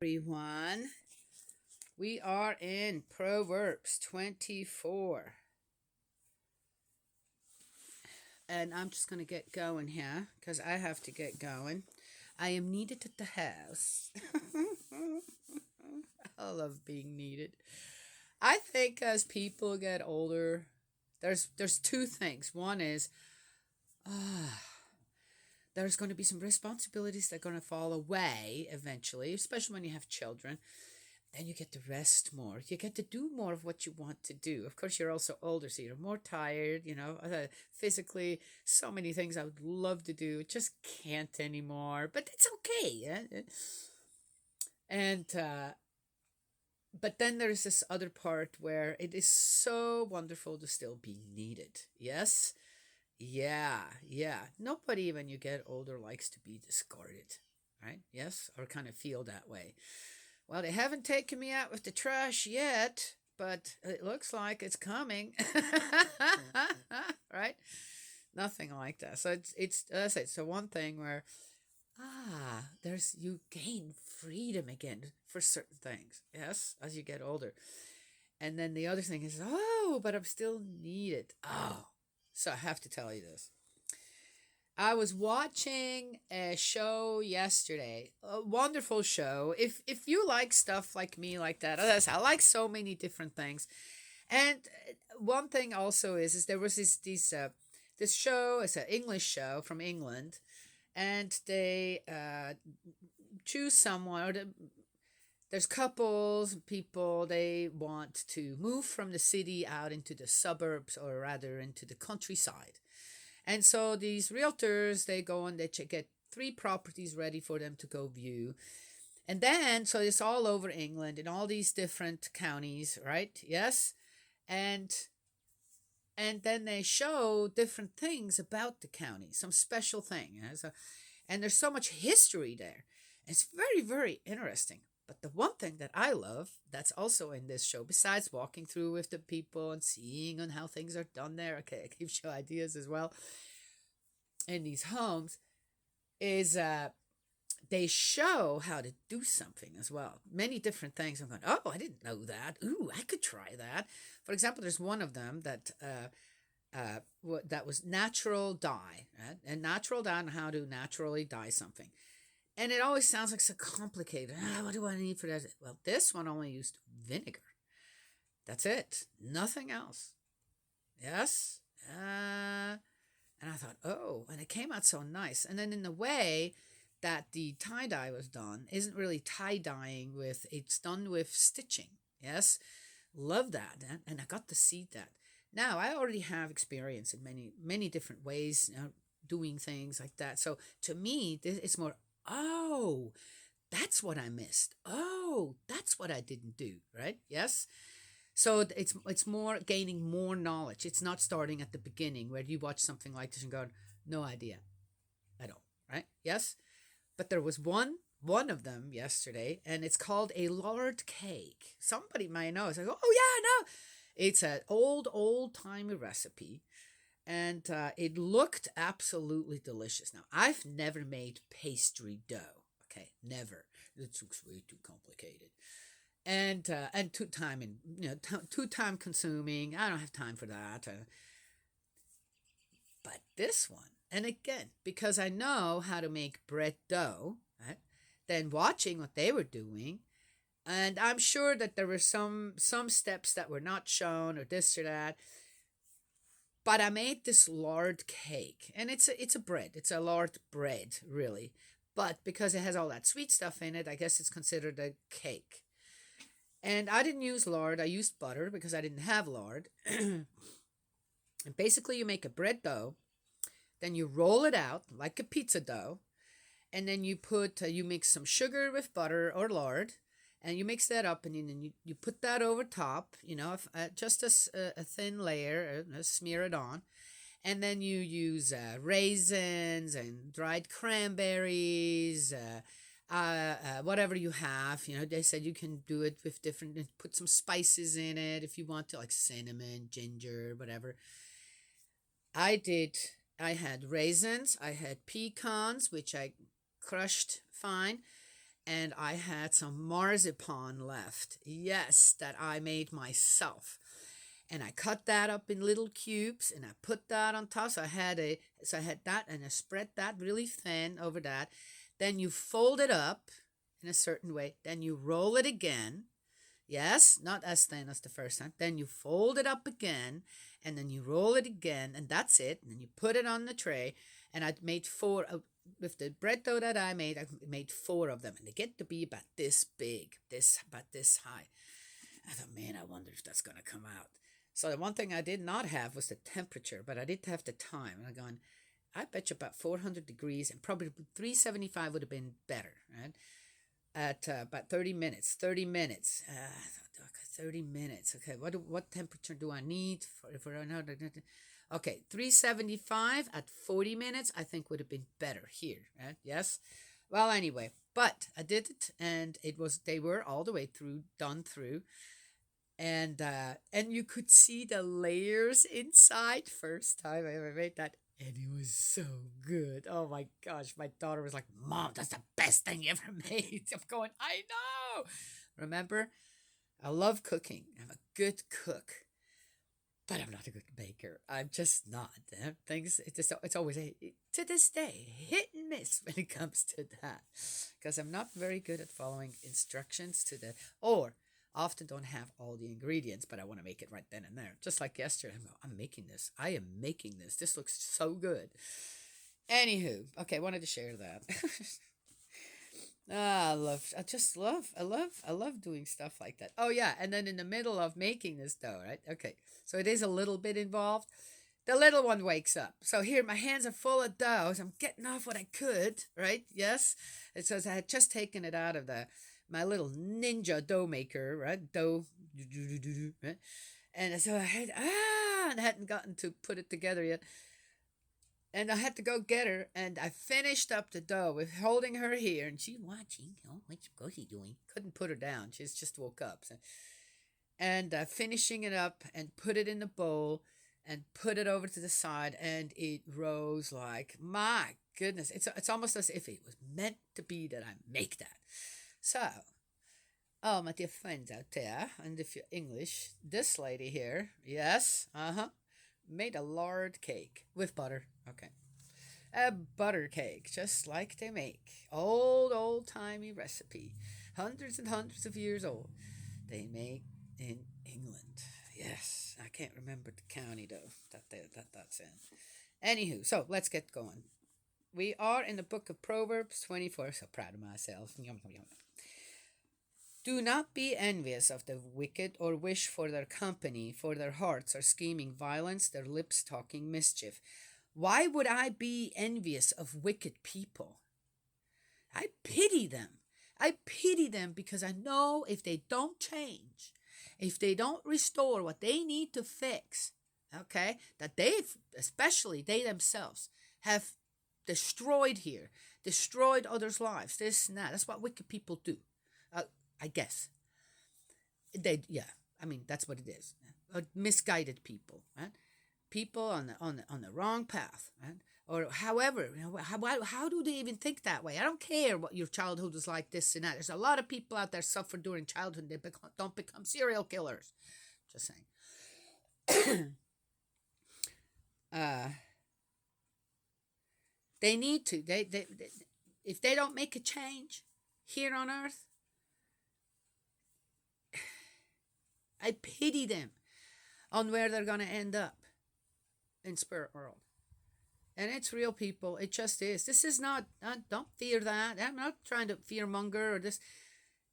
Everyone. We are in Proverbs 24. And I'm just going to get going here because I have to get going. I am needed at the house. I love being needed. I think as people get older, there's two things. One is ah, there's going to be some responsibilities that are going to fall away eventually, especially when you have children. Then you get to rest more. You get to do more of what you want to do. Of course, you're also older, so you're more tired, physically. So many things I would love to do, just can't anymore. But it's okay. Yeah? And but then there's this other part where it is so wonderful to still be needed. Yes? Yeah, yeah. Nobody, when you get older, likes to be discarded, right? Yes? Or kind of feel that way. Well, they haven't taken me out with the trash yet, but it looks like it's coming. Right? Nothing like that. So it's the one thing where there's you gain freedom again for certain things. Yes, as you get older. And then the other thing is, but I'm still needed. Oh. So I have to tell you this. I was watching a show yesterday, a wonderful show. If you like stuff like me like that, as I like so many different things. And one thing also is there was this show. It's an English show from England, and they choose someone. There's couples, people, they want to move from the city out into the suburbs, or rather into the countryside. And so these realtors, they go and they get three properties ready for them to go view. And then, so it's all over England in all these different counties, right? Yes. And and then they show different things about the county, some special thing. And there's so much history there. It's very, very interesting. But the one thing that I love that's also in this show, besides walking through with the people and seeing on how things are done there, okay, it gives you ideas as well in these homes, is they show how to do something as well. Many different things. I'm going, oh, I didn't know that. Ooh, I could try that. For example, there's one of them that was natural dye, right? And natural dye and how to naturally dye something. And it always sounds like so complicated. What do I need for that? Well, this one only used vinegar. That's it. Nothing else. Yes. And I thought, oh, and it came out so nice. And then in the way that the tie dye was done isn't really tie dyeing it's done with stitching. Yes. Love that. And I got to see that. Now, I already have experience in many, many different ways, doing things like that. So to me, it's more, oh, that's what I missed. Oh, that's what I didn't do. Right? Yes. So it's more gaining more knowledge. It's not starting at the beginning where you watch something like this and go, no idea at all. Right? Yes. But there was one of them yesterday, and it's called a lard cake. Somebody might know. It's like, oh yeah, no, it's an old timey recipe, and it looked absolutely delicious. Now I've never made pastry dough. Okay, never. It looks way too complicated, and too time consuming. I don't have time for that. But this one, and again, because I know how to make bread dough, right? Then watching what they were doing, and I'm sure that there were some steps that were not shown or this or that. But I made this lard cake, and it's a bread. It's a lard bread, really. But because it has all that sweet stuff in it, I guess it's considered a cake. And I didn't use lard. I used butter because I didn't have lard. And basically, you make a bread dough, then you roll it out like a pizza dough, and then you mix some sugar with butter or lard, and you mix that up, and then you put that over top, just a thin layer, smear it on, and then you use raisins and dried cranberries, whatever you have. They said you can do it with different, put some spices in it if you want to, like cinnamon, ginger, whatever. I did. I had raisins. I had pecans, which I crushed fine, and I had some marzipan left. Yes, that I made myself. And I cut that up in little cubes and I put that on top. So I had that and I spread that really thin over that. Then you fold it up in a certain way. Then you roll it again. Yes, not as thin as the first time. Then you fold it up again and then you roll it again and that's it. And then you put it on the tray. And I made four with the bread dough that I made four of them. And they get to be about this big, about this high. I thought, man, I wonder if that's going to come out. So the one thing I did not have was the temperature, but I did have the time. And I'm going, I bet you about 400 degrees and probably 375 would have been better, right? At about 30 minutes. 30 minutes. I thought, okay, 30 minutes. Okay, what temperature do I need for another? Okay, 375 at 40 minutes, I think would have been better here, right? Yes. Well, anyway, but I did it, and they were all the way through, done through, and you could see the layers inside. First time I ever made that, and it was so good. Oh my gosh, my daughter was like, "Mom, that's the best thing you ever made." I'm going, I know. Remember, I love cooking. I'm a good cook, but I'm not a good baker. I'm just not. It's always to this day hit and miss when it comes to that, because I'm not very good at following instructions or often don't have all the ingredients, but I want to make it right then and there. Just like yesterday, I'm making this. I am making this. This looks so good. Anywho, okay, I wanted to share that. I love doing stuff like that. Oh yeah, and then in the middle of making this dough, right? Okay, so it is a little bit involved. The little one wakes up. So here, my hands are full of dough. So I'm getting off what I could, right? Yes. It says I had just taken it out of my little ninja dough maker, right? Dough, right? And so and I hadn't gotten to put it together yet. And I had to go get her, and I finished up the dough with holding her here, and she's watching. Oh, what's she doing? Couldn't put her down. She's just woke up. So, and finishing it up and put it in the bowl and put it over to the side, and it rose like, my goodness. It's almost as if it was meant to be that I make that. So, oh, my dear friends out there, and if you're English, this lady here, yes, made a lard cake with butter. Okay. A butter cake, just like they make. Old-timey recipe. Hundreds and hundreds of years old. They make in England. Yes. I can't remember the county, though, that's in. Anywho, so let's get going. We are in the book of Proverbs 24. So proud of myself. Do not be envious of the wicked or wish for their company, for their hearts are scheming violence, their lips talking mischief. Why would I be envious of wicked people? I pity them. I pity them because I know if they don't change, if they don't restore what they need to fix, okay, that especially they themselves, have destroyed others' lives, this and that. That's what wicked people do. I guess. That's what it is. Misguided people, right? People on the wrong path, right? Or however, how do they even think that way? I don't care what your childhood was like, this and that. There's a lot of people out there suffer during childhood. They don't become serial killers. Just saying. They need to. They if they don't make a change here on earth, I pity them on where they're going to end up in spirit world. And it's real, people. It just is. This is not, don't fear that. I'm not trying to fear monger or this.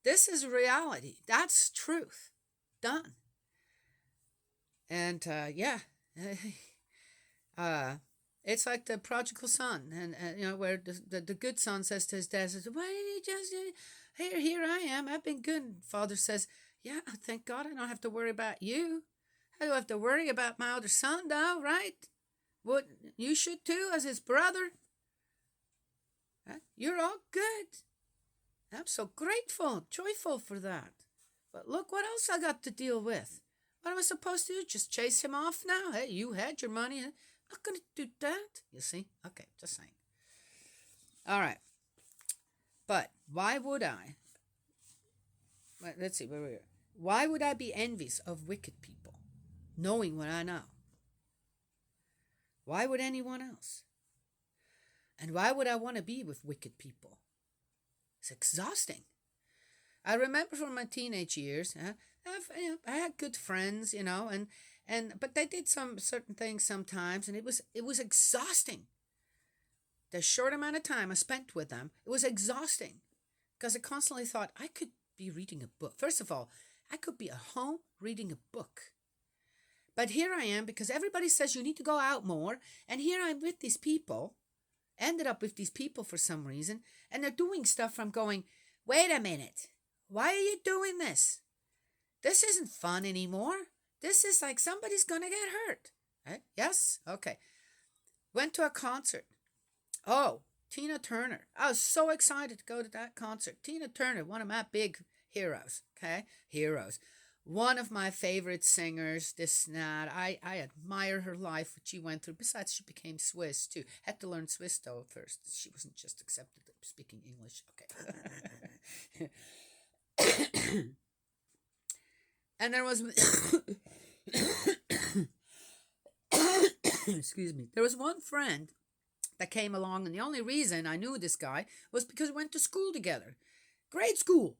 This is reality. That's truth. Done. And, yeah. It's like the prodigal son, and where the good son says to his dad, says, "Why did you just here I am. I've been good." Father says, "Yeah, thank God I don't have to worry about you. I don't have to worry about my other son, though, right? What you should too, as his brother. You're all good. I'm so grateful, joyful for that. But look what else I got to deal with. What am I supposed to do? Just chase him off now? Hey, you had your money. I'm not going to do that. You see? Okay, just saying. All right. But Why would I? Let's see, where we are. Why would I be envious of wicked people, knowing what I know? Why would anyone else? And why would I want to be with wicked people? It's exhausting. I remember from my teenage years, I had good friends, but they did some certain things sometimes, and it was exhausting. The short amount of time I spent with them, it was exhausting because I constantly thought I could be reading a book. First of all, I could be at home reading a book. But here I am because everybody says you need to go out more. And here I'm with these people, ended up with these people for some reason. And they're doing stuff. I'm going, wait a minute. Why are you doing this? This isn't fun anymore. This is like somebody's going to get hurt. Right? Yes? Okay. Went to a concert. Oh, Tina Turner. I was so excited to go to that concert. Tina Turner, one of my big heroes. Okay? Heroes. One of my favorite singers, this and that. I admire her life, what she went through. Besides, she became Swiss, too. Had to learn Swiss, though, first. She wasn't just accepted speaking English. Okay. And there was... Excuse me. There was one friend that came along, and the only reason I knew this guy was because we went to school together. Grade school.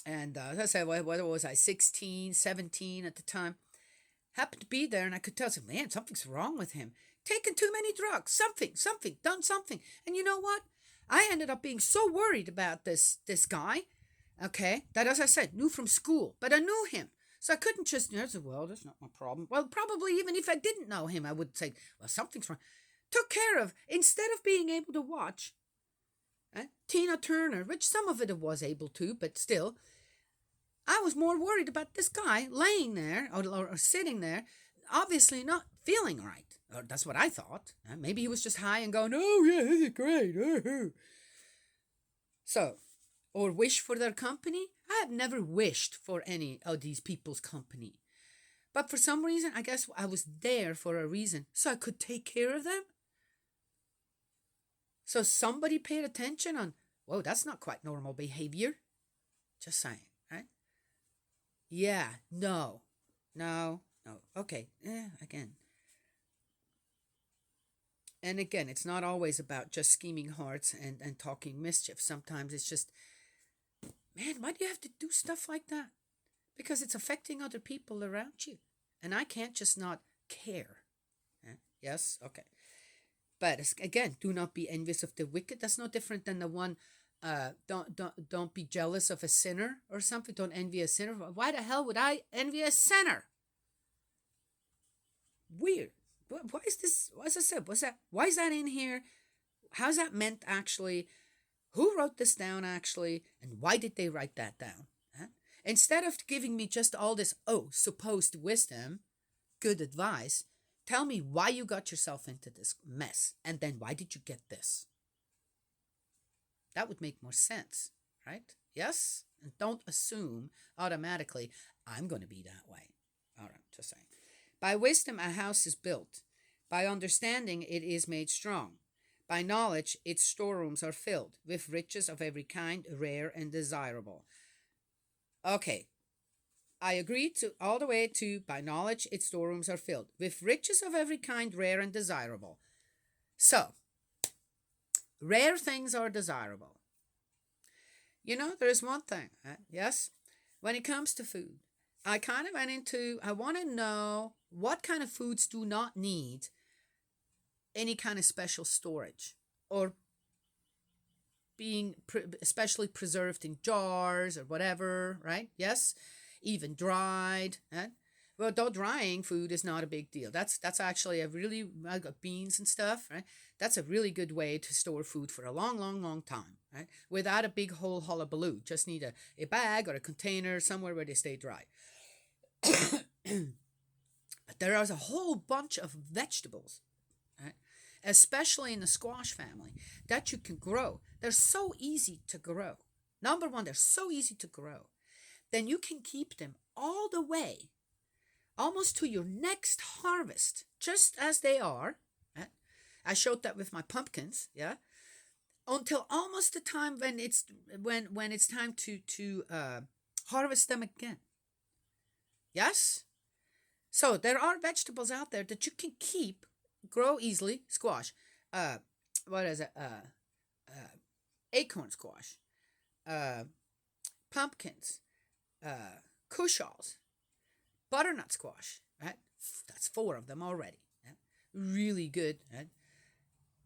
And as I said, what was I, 16, 17 at the time? Happened to be there, and I could tell, man, something's wrong with him. Taking too many drugs, something, done something. And you know what? I ended up being so worried about this guy, okay, that, as I said, knew from school. But I knew him. So I couldn't just, I said, well, that's not my problem. Well, probably even if I didn't know him, I would say, well, something's wrong. Took care of, instead of being able to watch Tina Turner, which some of it was able to, but still, I was more worried about this guy laying there or sitting there, obviously not feeling right. Or that's what I thought. Maybe he was just high and going, oh, yeah, this is great. So, or wish for their company. I have never wished for any of these people's company. But for some reason, I guess I was there for a reason, so I could take care of them. So somebody paid attention on, whoa, that's not quite normal behavior. Just saying, right? Yeah, no. Okay, again. And again, it's not always about just scheming hearts and talking mischief. Sometimes it's just, man, why do you have to do stuff like that? Because it's affecting other people around you. And I can't just not care. Yes? Okay. But again, do not be envious of the wicked. That's no different than the one, don't be jealous of a sinner or something. Don't envy a sinner. Why the hell would I envy a sinner? Weird. Why is this? As I said, why is that in here? How's that meant actually? Who wrote this down actually? And why did they write that down? Instead of giving me just all this, supposed wisdom, good advice, tell me why you got yourself into this mess. And then why did you get this? That would make more sense, right? Yes? And don't assume automatically, I'm going to be that way. All right, just saying. By wisdom, a house is built. By understanding, it is made strong. By knowledge, its storerooms are filled with riches of every kind, rare and desirable. Okay, I agree to all the way to by knowledge, its storerooms are filled with riches of every kind, rare and desirable. So, rare things are desirable. There is one thing, yes, when it comes to food, I kind of went into, I want to know what kind of foods do not need any kind of special storage or being especially preserved in jars or whatever, right? Yes, even dried. Well, though drying food is not a big deal. That's actually I got beans and stuff, right? That's a really good way to store food for a long, long, long time, right? Without a big whole hullabaloo. Just need a bag or a container somewhere where they stay dry. But there is a whole bunch of vegetables, right? Especially in the squash family, that you can grow. They're so easy to grow. Number one, they're so easy to grow. Then you can keep them all the way, almost to your next harvest, just as they are. I showed that with my pumpkins, yeah? until almost the time when it's time to harvest them again. Yes. So there are vegetables out there that you can keep, grow easily. Squash, uh, what is it? Acorn squash, uh, pumpkins, cushaws, butternut squash. Right, that's four of them already. Right? Really good. Right?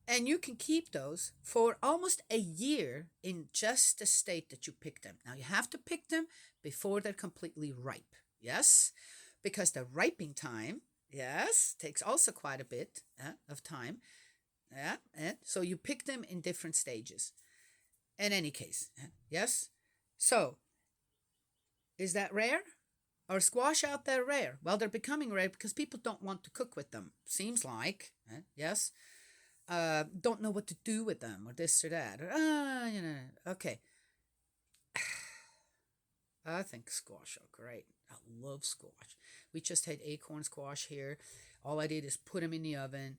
And you can keep those for almost a year in just the state that you pick them. Now you have to pick them before they're completely ripe. Yes, because the ripening time, yes, takes also quite a bit of time. Yeah, and so you pick them in different stages. In any case, yes. So is that rare? Are squash out there rare? Well, they're becoming rare because people don't want to cook with them. Seems like, yes. Don't know what to do with them, or this or that, or Okay, I think squash are great. I love squash. We just had acorn squash here. All I did is put them in the oven,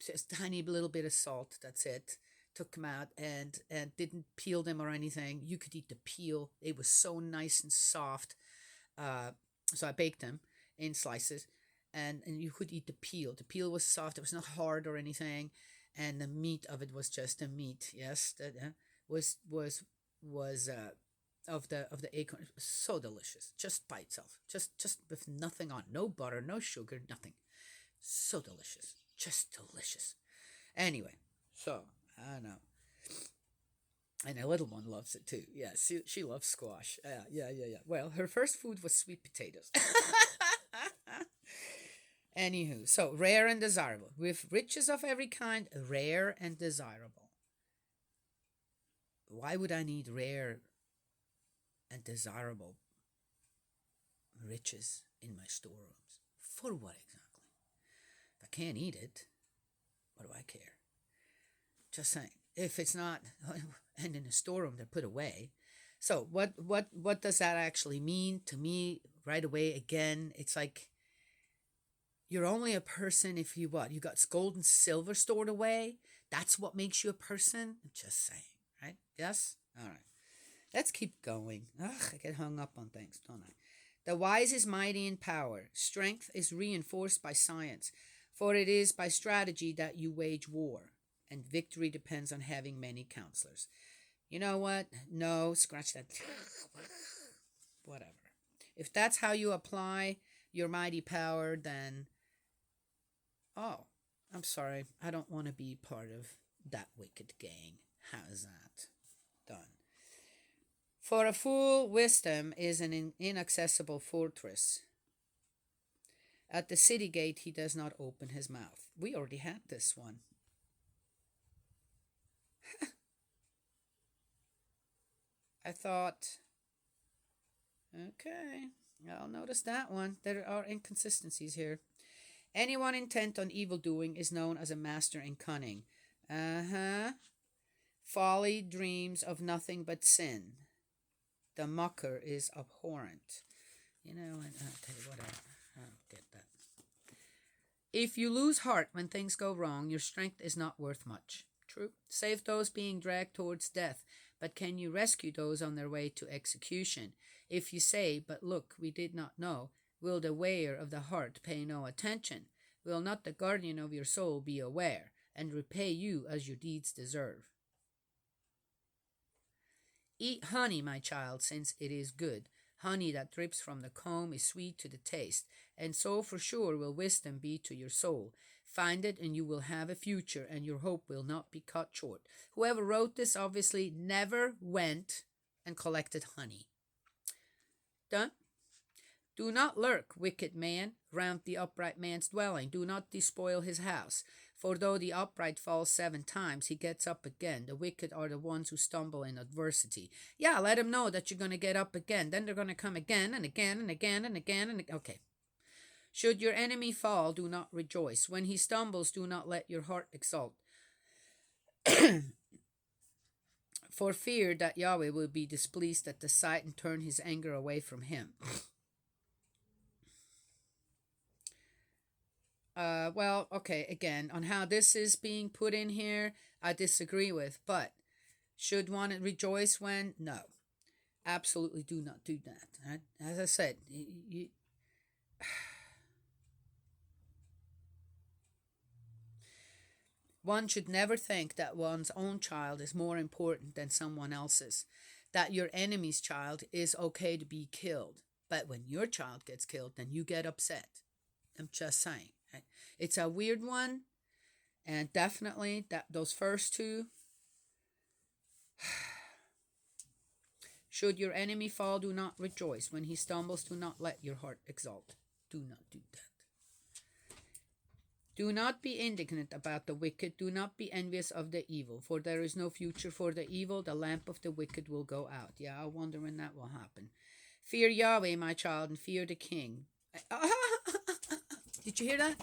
just a tiny little bit of salt. That's it. Took them out and didn't peel them or anything. You could eat the peel. It was so nice and soft. Uh, so I baked them in slices, and you could eat the peel. The peel was soft. It was not hard or anything, and the meat of it was just the meat. Yes, that was of the acorn. It was so delicious, just by itself, just with nothing on, no butter, no sugar, nothing. So delicious, just delicious. Anyway, so I know. And a little one loves it too. Yeah, she loves squash. Yeah. Well, her first food was sweet potatoes. Anywho, so rare and desirable. With riches of every kind, rare and desirable. Why would I need rare and desirable riches in my storerooms? For what exactly? If I can't eat it, what do I care? Just saying. If it's not, and in a storeroom, they're put away. So what does that actually mean to me? Right away, again, it's like you're only a person if you got gold and silver stored away. That's what makes you a person. I'm just saying, right? Yes. All right. Let's keep going. Ugh, I get hung up on things, don't I? The wise is mighty in power. Strength is reinforced by science, for it is by strategy that you wage war, and victory depends on having many counselors. You know what? No, scratch that. Whatever. If that's how you apply your mighty power, then, oh, I'm sorry. I don't want to be part of that wicked gang. How's that done? For a fool, wisdom is an inaccessible fortress. At the city gate, he does not open his mouth. We already had this one. I thought, okay, I'll notice that one. There are inconsistencies here. Anyone intent on evil doing is known as a master in cunning. Uh-huh. Folly dreams of nothing but sin. The mocker is abhorrent. You know, I'll tell you what, I don't get that. If you lose heart when things go wrong, your strength is not worth much. True. Save those being dragged towards death, but can you rescue those on their way to execution? If you say, but look, we did not know, will the weigher of the heart pay no attention? Will not the guardian of your soul be aware, and repay you as your deeds deserve? Eat honey, my child, since it is good. Honey that drips from the comb is sweet to the taste, and so for sure will wisdom be to your soul. Find it, and you will have a future, and your hope will not be cut short. Whoever wrote this obviously never went and collected honey. Done? Do not lurk, wicked man, round the upright man's dwelling. Do not despoil his house. For though the upright falls 7 times, he gets up again. The wicked are the ones who stumble in adversity. Yeah, let him know that you're going to get up again. Then they're going to come again and again and again and again and again. Okay. Should your enemy fall, do not rejoice. When he stumbles, do not let your heart exult. For fear that Yahweh will be displeased at the sight and turn his anger away from him. Well, okay, again, on how this is being put in here, I disagree with, but should one rejoice when? No. Absolutely do not do that. Right? As I said, one should never think that one's own child is more important than someone else's, that your enemy's child is okay to be killed. But when your child gets killed, then you get upset. I'm just saying. Right? It's a weird one, and definitely that those first two. Should your enemy fall, do not rejoice. When he stumbles, do not let your heart exult. Do not do that. Do not be indignant about the wicked. Do not be envious of the evil, for there is no future for the evil. The lamp of the wicked will go out. Yeah, I wonder when that will happen. Fear Yahweh, my child, and fear the king. Did you hear that?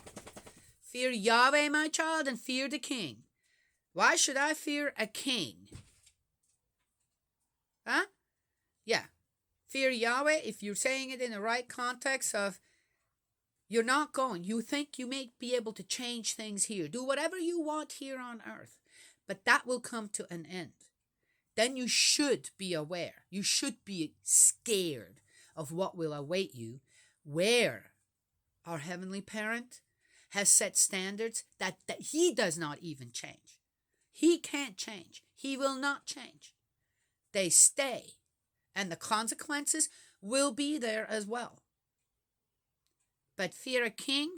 Fear Yahweh, my child, and fear the king. Why should I fear a king? Huh? Yeah. Fear Yahweh, if you're saying it in the right context of you're not going. You think you may be able to change things here. Do whatever you want here on earth. But that will come to an end. Then you should be aware. You should be scared of what will await you, where our Heavenly Parent has set standards that He does not even change. He can't change. He will not change. They stay. And the consequences will be there as well. But fear a king?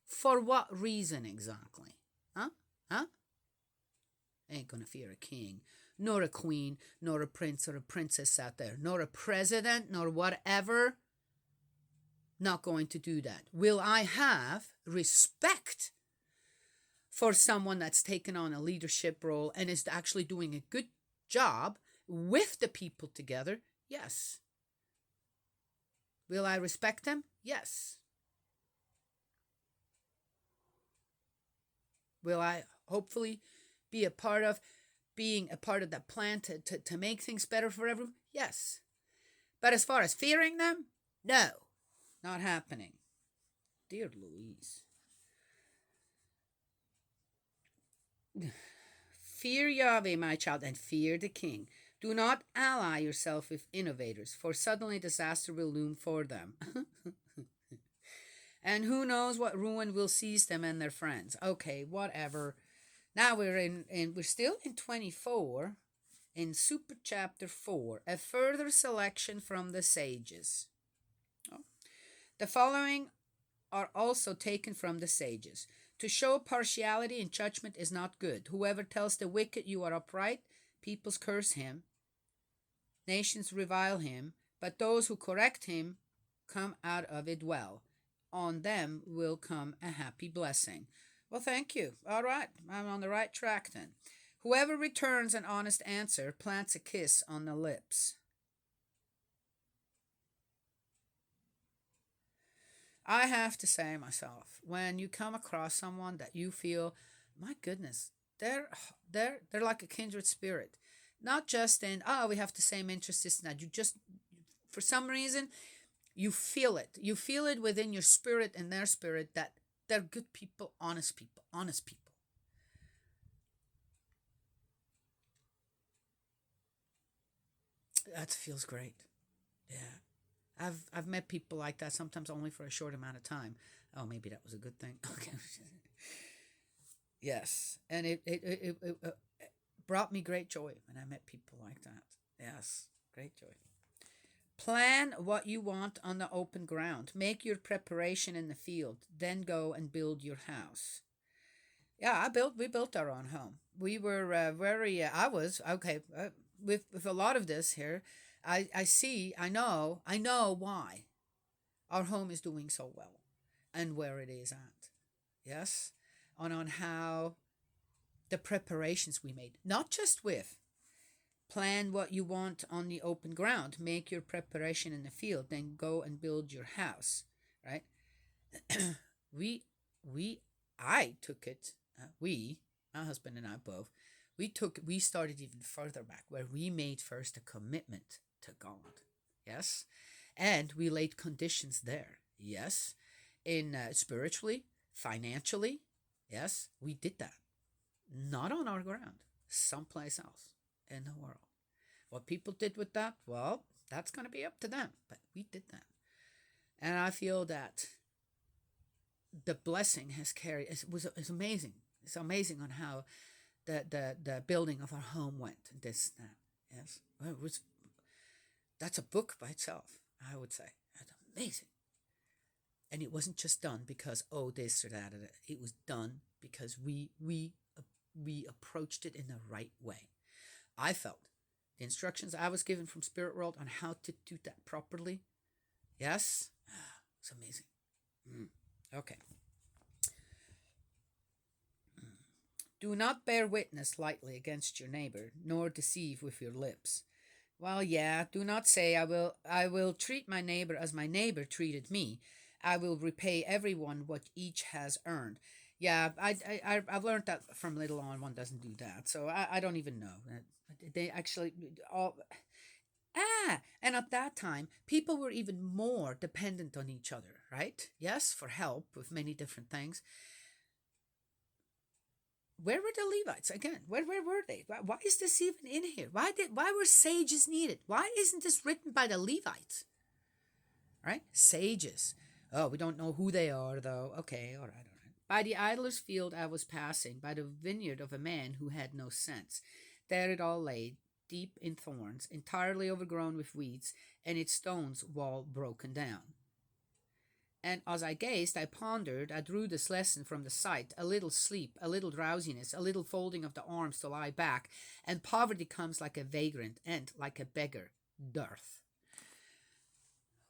For what reason exactly? Huh? Huh? Ain't gonna fear a king, nor a queen, nor a prince or a princess out there, nor a president, nor whatever. Not going to do that. Will I have respect for someone that's taken on a leadership role and is actually doing a good job with the people together? Yes. Will I respect them? Yes. Will I hopefully be a part of being a part of that plan to make things better for everyone? Yes. But as far as fearing them, no, not happening. Dear Louise. Fear Yahweh, my child, and fear the king. Do not ally yourself with innovators, for suddenly disaster will loom for them. And who knows what ruin will seize them and their friends. Okay, whatever. Now we're still in 24, in Super Chapter 4, a further selection from the sages. Oh. The following are also taken from the sages. To show partiality in judgment is not good. Whoever tells the wicked you are upright, peoples curse him, nations revile him, but those who correct him come out of it well. On them will come a happy blessing. Well, thank you. All right, I'm on the right track then. Whoever returns an honest answer plants a kiss on the lips. I have to say myself, when you come across someone that you feel, my goodness, they're like a kindred spirit. Not just in, we have the same interests, this and that. You just, for some reason, you feel it. You feel it within your spirit and their spirit that they're good people, honest people, honest people. That feels great. Yeah. I've met people like that, sometimes only for a short amount of time. Oh, maybe that was a good thing. Okay. Yes. And it brought me great joy when I met people like that. Yes. Great joy. Plan what you want on the open ground. Make your preparation in the field. Then go and build your house. Yeah, we built our own home. We were very, I was, okay, with a lot of this here, I know why our home is doing so well and where it is at. Yes? On how the preparations we made, not just with plan what you want on the open ground, make your preparation in the field, then go and build your house, right? we, I took it, my husband and I both, we started even further back where we made first a commitment to God. Yes. And we laid conditions there. Yes. In spiritually, Financially, yes, we did that. Not on our ground, someplace else in the world. What people did with that, well, that's going to be up to them. But we did that. And I feel that the blessing has carried, it's amazing. It's amazing on how the building of our home went. This, that, yes. Well, that's a book by itself, I would say. That's amazing. And it wasn't just done because, oh, this or that. It was done because we approached it in the right way. I felt the instructions I was given from Spirit World on how to do that properly. Yes, it's amazing. Okay. Do not bear witness lightly against your neighbor, nor deceive with your lips. Well, yeah, do not say I will treat my neighbor as my neighbor treated me. I will repay everyone what each has earned. Yeah, I've learned that from little on. One doesn't do that, so I don't even know. They actually all and at that time, people were even more dependent on each other, right? Yes, for help with many different things. Where were the Levites again? Where were they? Why is this even in here? Why were sages needed? Why isn't this written by the Levites? Right? Sages. Oh, we don't know who they are though. Okay, all right, all right. By the idler's field I was passing, by the vineyard of a man who had no sense. There it all lay, deep in thorns, entirely overgrown with weeds, and its stones wall broken down. And as I gazed, I pondered, I drew this lesson from the sight, a little sleep, a little drowsiness, a little folding of the arms to lie back, and poverty comes like a vagrant, and like a beggar, dearth.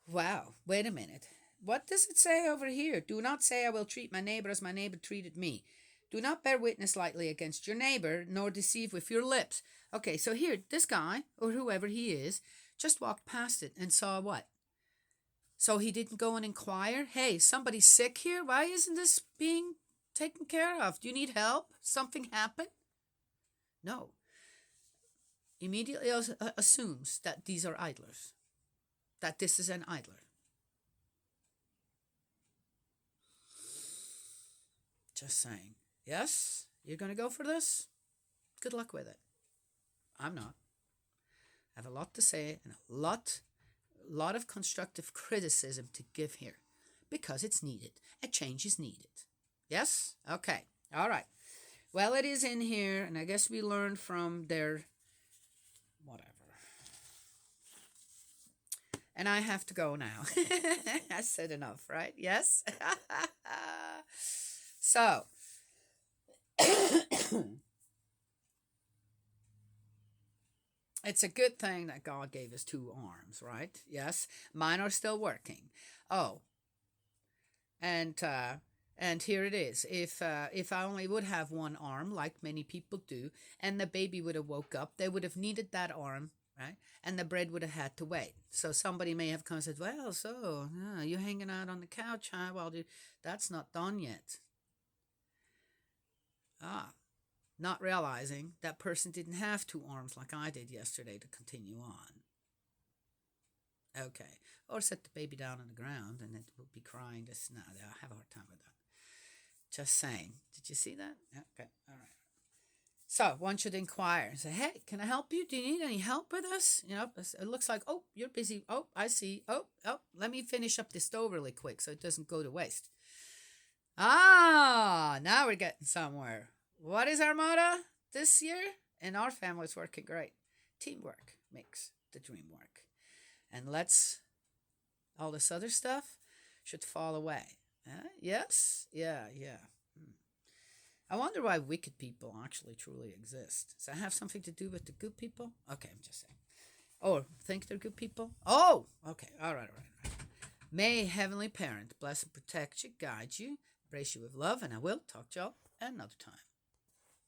Wow, wait a minute. What does it say over here? Do not say I will treat my neighbor as my neighbor treated me. Do not bear witness lightly against your neighbor, nor deceive with your lips. Okay, so here, this guy, or whoever he is, just walked past it and saw what? So he didn't go and inquire, hey, somebody's sick here? Why isn't this being taken care of? Do you need help? Something happened? No. Immediately assumes that these are idlers, that this is an idler. Just saying. Yes, you're going to go for this? Good luck with it. I'm not. I have a lot to say and a lot of constructive criticism to give here because it's needed. A change is needed. Yes? Okay. All right. Well, it is in here, and I guess we learned from their whatever. And I have to go now. I said enough, right? Yes? So, it's a good thing that God gave us two arms, right? Yes, mine are still working. Oh, and here it is. If I only would have one arm, like many people do, and the baby would have woke up, they would have needed that arm, right? And the bread would have had to wait. So somebody may have come and said, "Well, so you hanging out on the couch, huh? Well, that's not done yet." Not realizing that person didn't have two arms like I did yesterday to continue on. Okay. Or set the baby down on the ground and it will be crying. Just no, I have a hard time with that. Just saying. Did you see that? Okay. All right. So one should inquire and say, hey, can I help you? Do you need any help with this? You know, it looks like, oh, you're busy. Oh, I see. Oh, let me finish up this stove really quick so it doesn't go to waste. Now we're getting somewhere. What is our motto this year? In our family, it's working great. Teamwork makes the dream work. And all this other stuff should fall away. Yes? Yeah. I wonder why wicked people actually truly exist. Does that have something to do with the good people? Okay, I'm just saying. Or think they're good people? Oh, okay. All right. May Heavenly Parent bless and protect you, guide you, embrace you with love, and I will talk to y'all another time.